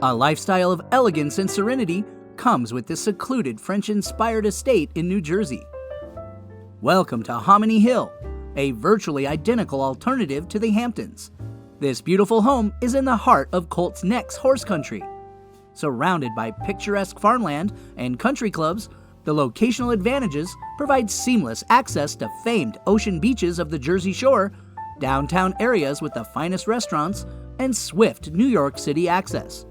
A lifestyle of elegance and serenity comes with this secluded French-inspired estate in New Jersey. Welcome to Hominy Hill, a virtually identical alternative to the Hamptons. This beautiful home is in the heart of Colts' next horse country. Surrounded by picturesque farmland and country clubs, the locational advantages provide seamless access to famed ocean beaches of the Jersey Shore, downtown areas with the finest restaurants, and swift New York City access.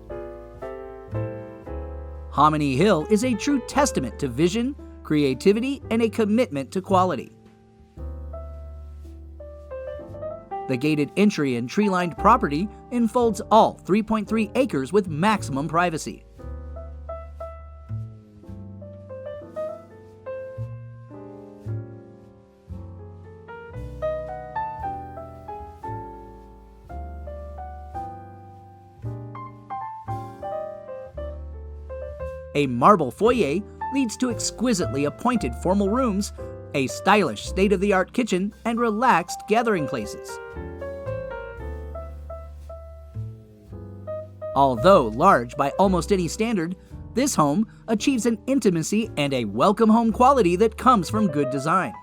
Hominy Hill is a true testament to vision, creativity, and a commitment to quality. The gated entry and tree-lined property enfolds all 3.3 acres with maximum privacy. A marble foyer leads to exquisitely appointed formal rooms, a stylish state-of-the-art kitchen, and relaxed gathering places. Although large by almost any standard, this home achieves an intimacy and a welcome home quality that comes from good design.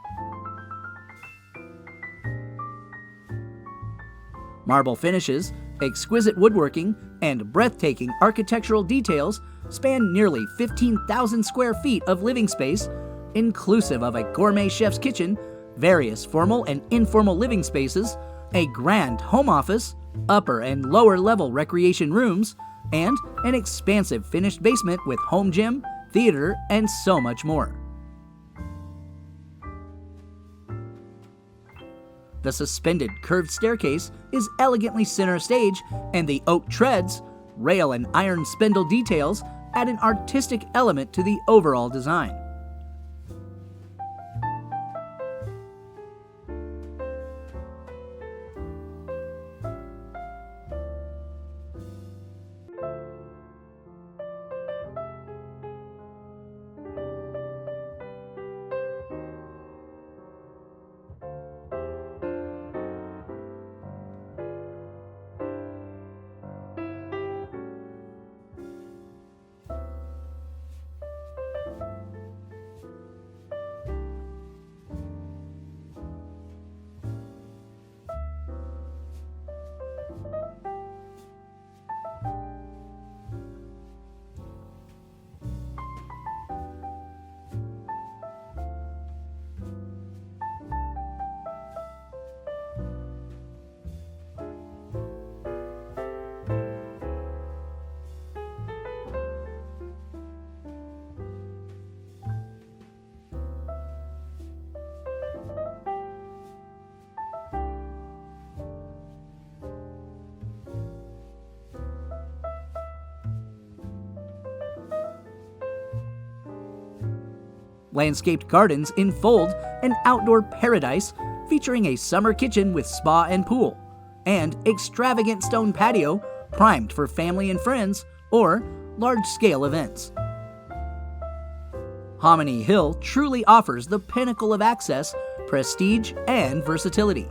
Marble finishes, exquisite woodworking, and breathtaking architectural details span nearly 15,000 square feet of living space, inclusive of a gourmet chef's kitchen, various formal and informal living spaces, a grand home office, upper and lower level recreation rooms, and an expansive finished basement with home gym, theater, and so much more. The suspended curved staircase is elegantly center stage, and the oak treads, rail and iron spindle details add an artistic element to the overall design. Landscaped gardens enfold an outdoor paradise featuring a summer kitchen with spa and pool, and extravagant stone patio primed for family and friends or large-scale events. Hominy Hill truly offers the pinnacle of access, prestige, and versatility.